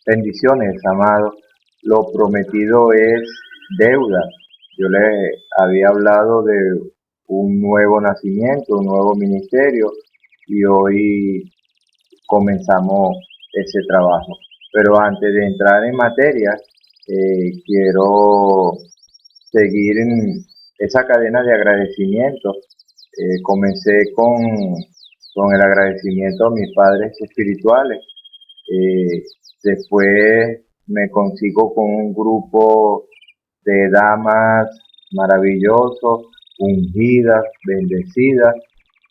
Bendiciones, amado. Lo prometido es deuda. Yo le había hablado de un nuevo nacimiento, un nuevo ministerio, y hoy comenzamos ese trabajo. Pero antes de entrar en materia, quiero seguir en esa cadena de agradecimiento. Comencé con el agradecimiento a mis padres espirituales. Eh, Después me consigo con un grupo de damas maravillosos, ungidas, bendecidas.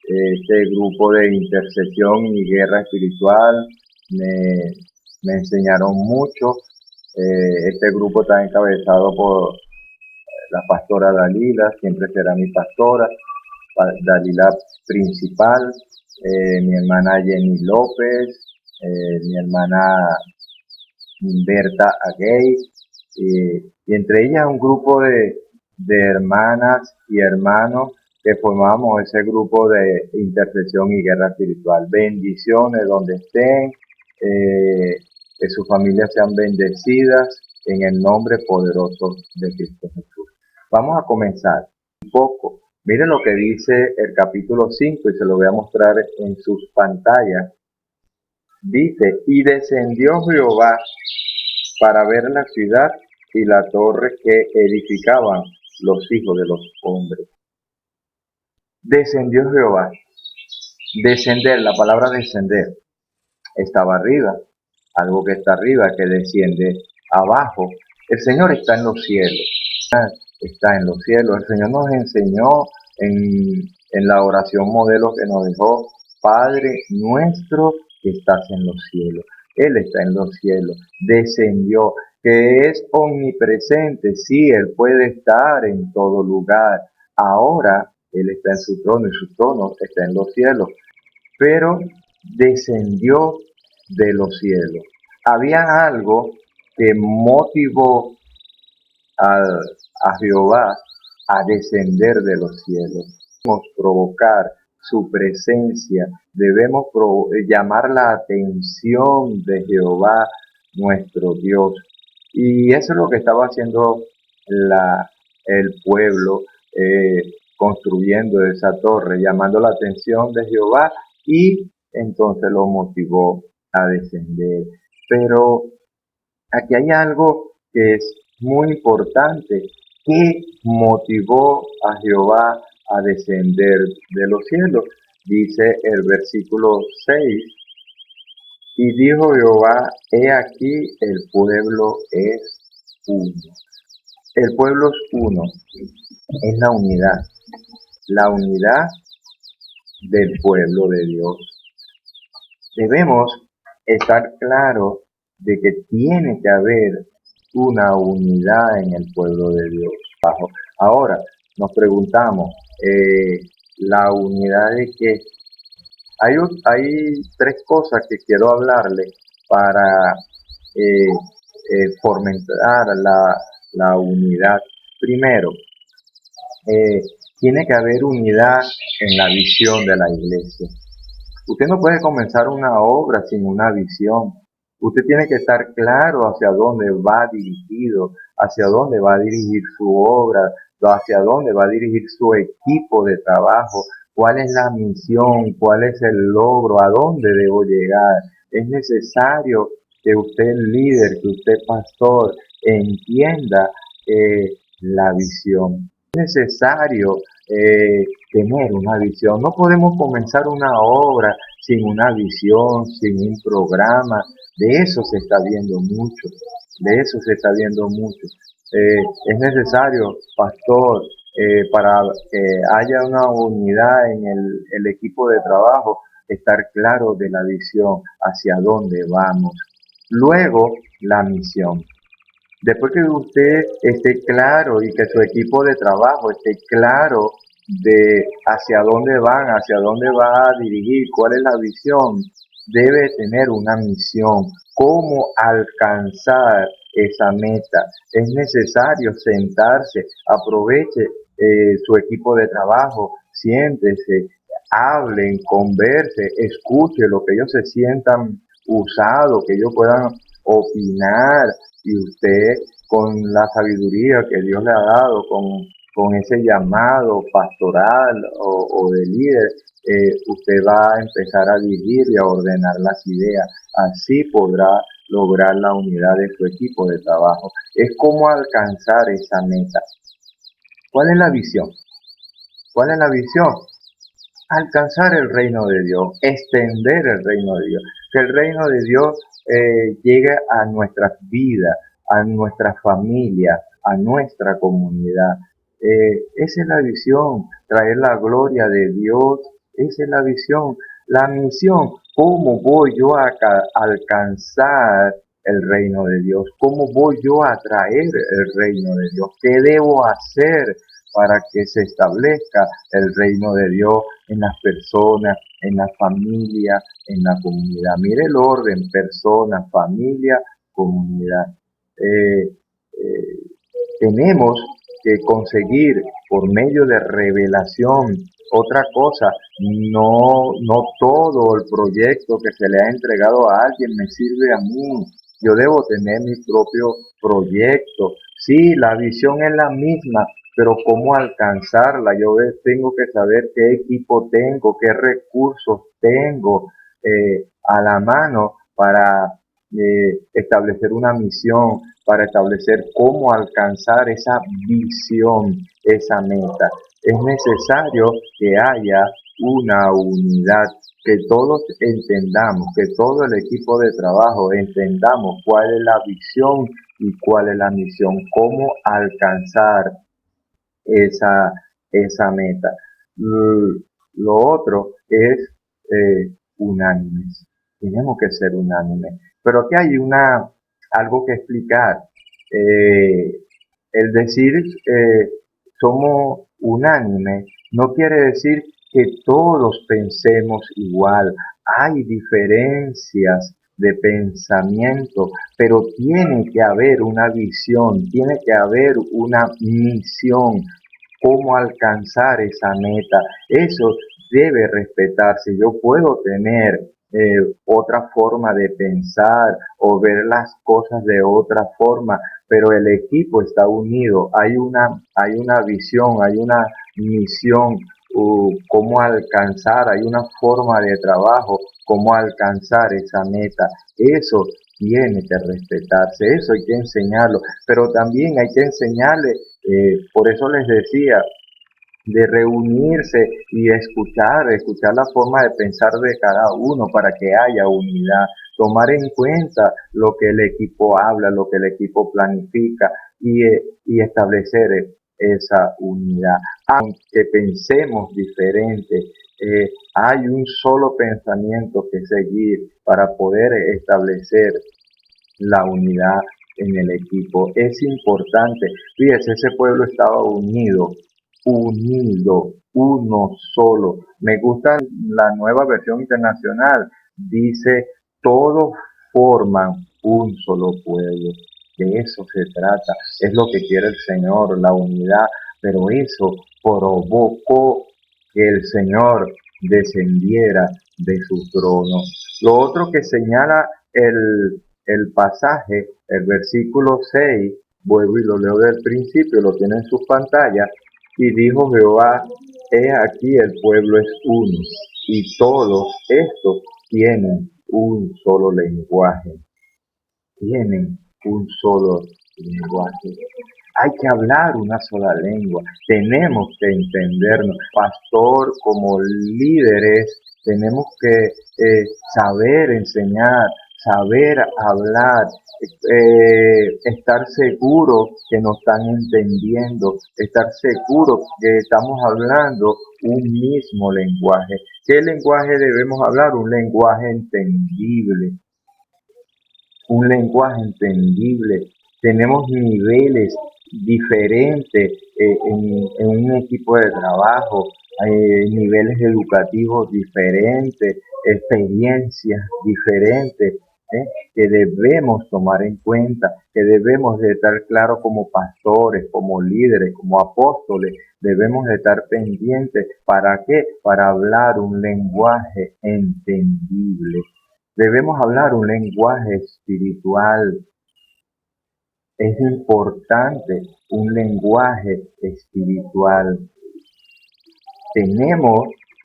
Este grupo de intercesión y guerra espiritual me, me enseñaron mucho. Este grupo está encabezado por la pastora Dalila, siempre será mi pastora, Dalila principal, mi hermana Jenny López, mi hermana Berta Agay, y entre ellas un grupo de hermanas y hermanos que formamos ese grupo de intercesión y guerra espiritual. Bendiciones donde estén, que sus familias sean bendecidas en el nombre poderoso de Cristo Jesús. Vamos a comenzar un poco. Miren lo que dice el capítulo 5 y se lo voy a mostrar en sus pantallas. Dice, y descendió Jehová para ver la ciudad y la torre que edificaban los hijos de los hombres. Descendió Jehová. Descender, la palabra descender, estaba arriba. Algo que está arriba, que desciende abajo. El Señor está en los cielos. Está en los cielos. El Señor nos enseñó en la oración modelo que nos dejó, Padre nuestro que estás en los cielos. Él está en los cielos, descendió, que es omnipresente, sí, Él puede estar en todo lugar. Ahora Él está en su trono y su trono está en los cielos, pero descendió de los cielos. Había algo que motivó a Jehová a descender de los cielos. Debemos provocar su presencia, debemos llamar la atención de Jehová, nuestro Dios. Y eso es lo que estaba haciendo el pueblo, construyendo esa torre, llamando la atención de Jehová, y entonces lo motivó a descender. Pero aquí hay algo que es muy importante. ¿Qué motivó a Jehová a descender de los cielos? Dice el versículo 6, y dijo Jehová, he aquí el pueblo es uno. El pueblo es uno, es la unidad del pueblo de Dios. Debemos estar claros de que tiene que haber una unidad en el pueblo de Dios. Ahora, nos preguntamos, ¿la unidad de qué? Hay tres cosas que quiero hablarle para fomentar la unidad. Primero, tiene que haber unidad en la visión de la iglesia. Usted no puede comenzar una obra sin una visión. Usted tiene que estar claro hacia dónde va dirigido, hacia dónde va a dirigir su obra, hacia dónde va a dirigir su equipo de trabajo, cuál es la misión, cuál es el logro, a dónde debo llegar. Es necesario que usted líder, que usted pastor, entienda la visión. Es necesario tener una visión. No podemos comenzar una obra sin una visión, sin un programa. De eso se está viendo mucho, de eso se está viendo mucho. Es necesario, pastor, para que haya una unidad en el equipo de trabajo, estar claro de la visión, hacia dónde vamos. Luego, la misión. Después que usted esté claro y que su equipo de trabajo esté claro de hacia dónde van, hacia dónde va a dirigir, cuál es la visión, debe tener una misión, cómo alcanzar esa meta. Es necesario sentarse, aproveche su equipo de trabajo, siéntese, hablen, converse, escuche lo que ellos se sientan usados, que ellos puedan opinar, y usted con la sabiduría que Dios le ha dado, con ese llamado pastoral o de líder, usted va a empezar a dirigir y a ordenar las ideas. Así podrá lograr la unidad de su equipo de trabajo. Es cómo alcanzar esa meta. ¿Cuál es la visión? ¿Cuál es la visión? Alcanzar el reino de Dios, extender el reino de Dios, que el reino de Dios llegue a nuestras vidas, a nuestra familia, a nuestra comunidad. Esa es la visión, traer la gloria de Dios, esa es la visión. La misión, ¿cómo voy yo a alcanzar el reino de Dios? ¿Cómo voy yo a traer el reino de Dios? ¿Qué debo hacer para que se establezca el reino de Dios en las personas, en la familia, en la comunidad? Mire el orden: persona, familia, comunidad. Tenemos que conseguir por medio de revelación otra cosa. No todo el proyecto que se le ha entregado a alguien me sirve a mí. Yo debo tener mi propio proyecto. Sí, la visión es la misma, pero cómo alcanzarla. Yo tengo que saber qué equipo tengo, qué recursos tengo a la mano para establecer una misión, para establecer cómo alcanzar esa visión, esa meta. Es necesario que haya una unidad, que todos entendamos, que todo el equipo de trabajo entendamos cuál es la visión y cuál es la misión, cómo alcanzar esa meta. Lo otro es unánimes. Tenemos que ser unánimes. Pero aquí hay algo que explicar. El decir somos unánimes no quiere decir que todos pensemos igual. Hay diferencias de pensamiento, pero tiene que haber una visión, tiene que haber una misión, cómo alcanzar esa meta. Eso debe respetarse. Yo puedo tener otra forma de pensar o ver las cosas de otra forma, pero el equipo está unido. Hay una visión, hay una misión, cómo alcanzar, hay una forma de trabajo, cómo alcanzar esa meta. Eso tiene que respetarse, eso hay que enseñarlo, pero también hay que enseñarle, por eso les decía, de reunirse y escuchar la forma de pensar de cada uno para que haya unidad, tomar en cuenta lo que el equipo habla, lo que el equipo planifica y establecer esa unidad. Aunque pensemos diferente, hay un solo pensamiento que seguir para poder establecer la unidad en el equipo. Es importante. Fíjese, ese pueblo estaba unido, uno solo. Me gusta la nueva versión internacional. Dice, todos forman un solo pueblo. De eso se trata. Es lo que quiere el Señor, la unidad. Pero eso provocó que el Señor descendiera de su trono. Lo otro que señala el pasaje, el versículo 6, vuelvo y lo leo del principio, lo tiene en sus pantallas: y dijo Jehová, he aquí el pueblo es uno, y todos estos tienen un solo lenguaje. Tienen un solo lenguaje. Hay que hablar una sola lengua. Tenemos que entendernos. Pastor, como líderes, tenemos que saber enseñar, saber hablar, estar seguros que nos están entendiendo, estar seguros que estamos hablando un mismo lenguaje. ¿Qué lenguaje debemos hablar? Un lenguaje entendible. Un lenguaje entendible. Tenemos niveles diferentes en un equipo de trabajo, niveles educativos diferentes, experiencias diferentes, que debemos tomar en cuenta, que debemos de estar claros como pastores, como líderes, como apóstoles. Debemos de estar pendientes. ¿Para qué? Para hablar un lenguaje entendible. Debemos hablar un lenguaje espiritual. Es importante un lenguaje espiritual. Tenemos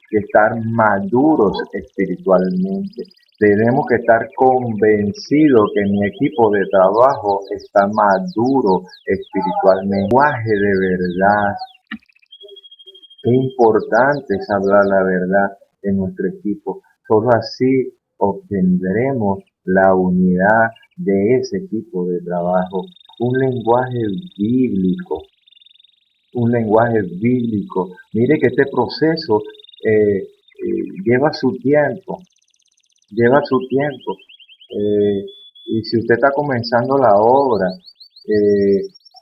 que estar maduros espiritualmente. Tenemos que estar convencidos que mi equipo de trabajo está maduro espiritualmente. Lenguaje de verdad. Qué importante es hablar la verdad en nuestro equipo. Solo así obtendremos la unidad de ese equipo de trabajo. Un lenguaje bíblico. Un lenguaje bíblico. Mire que este proceso lleva su tiempo. Lleva su tiempo. Y si usted está comenzando la obra,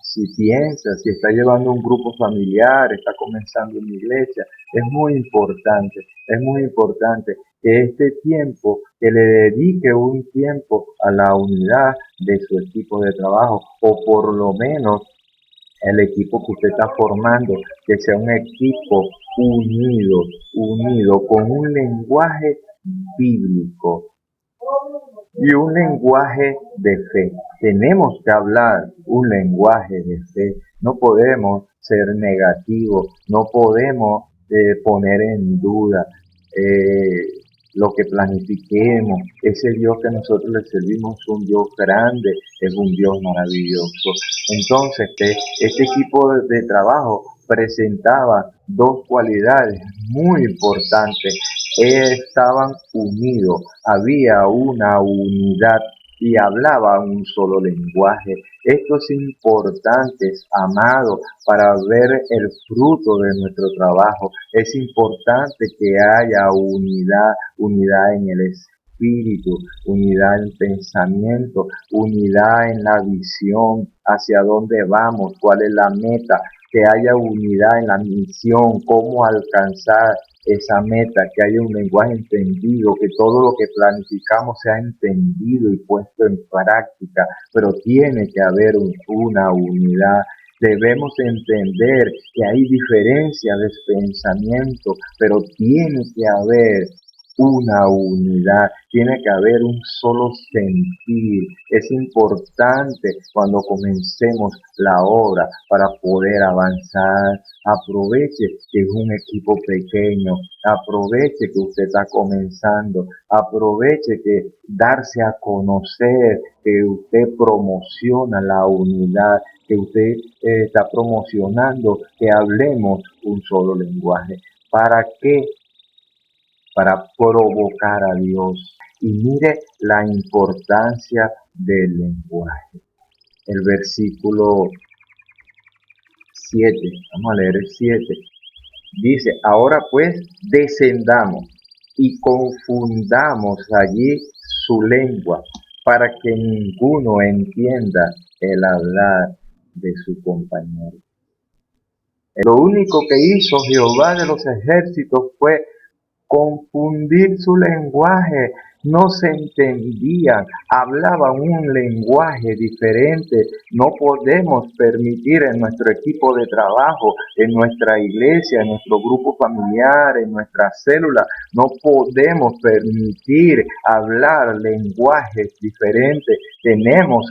si piensa, si está llevando un grupo familiar, está comenzando una iglesia, es muy importante que este tiempo, que le dedique un tiempo a la unidad de su equipo de trabajo, o por lo menos el equipo que usted está formando, que sea un equipo unido con un lenguaje bíblico y un lenguaje de fe. Tenemos que hablar un lenguaje de fe. No podemos ser negativos, no podemos poner en duda lo que planifiquemos. Ese Dios que nosotros le servimos es un Dios grande, es un Dios maravilloso. Entonces, este equipo de trabajo presentaba dos cualidades muy importantes. Estaban unidos, había una unidad y hablaban un solo lenguaje. Esto es importante, amado, para ver el fruto de nuestro trabajo. Es importante que haya unidad en el espíritu, unidad en pensamiento, unidad en la visión, hacia dónde vamos, cuál es la meta, que haya unidad en la misión, cómo alcanzar esa meta, que haya un lenguaje entendido, que todo lo que planificamos sea entendido y puesto en práctica, pero tiene que haber una unidad. Debemos entender que hay diferencias de pensamiento, pero tiene que haber una unidad, tiene que haber un solo sentir. Es importante cuando comencemos la obra para poder avanzar. Aproveche que es un equipo pequeño, aproveche que usted está comenzando, aproveche que darse a conocer, que usted promociona la unidad, que usted está promocionando que hablemos un solo lenguaje. ¿Para qué? Para provocar a Dios. Y mire la importancia del lenguaje. El versículo 7, vamos a leer el 7. Dice, ahora pues descendamos y confundamos allí su lengua para que ninguno entienda el hablar de su compañero. Lo único que hizo Jehová de los ejércitos fue confundir su lenguaje, no se entendían, hablaban un lenguaje diferente. No podemos permitir en nuestro equipo de trabajo, en nuestra iglesia, en nuestro grupo familiar, en nuestra célula, no podemos permitir hablar lenguajes diferentes. Tenemos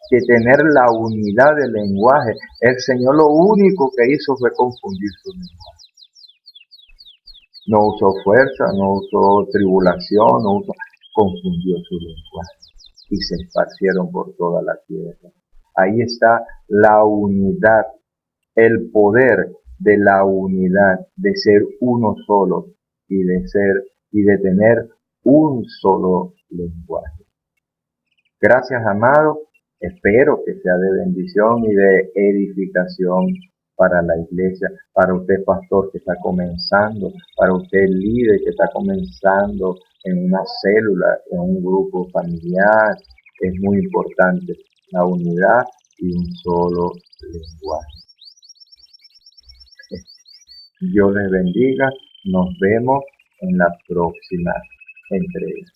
que tener la unidad del lenguaje. El Señor lo único que hizo fue confundir su lenguaje. No usó fuerza, no usó tribulación, confundió su lenguaje y se esparcieron por toda la tierra. Ahí está la unidad, el poder de la unidad, de ser uno solo y de tener un solo lenguaje. Gracias, amado. Espero que sea de bendición y de edificación para la iglesia, para usted pastor que está comenzando, para usted líder que está comenzando en una célula, en un grupo familiar. Es muy importante la unidad y un solo lenguaje. Dios les bendiga. Nos vemos en la próxima entrega.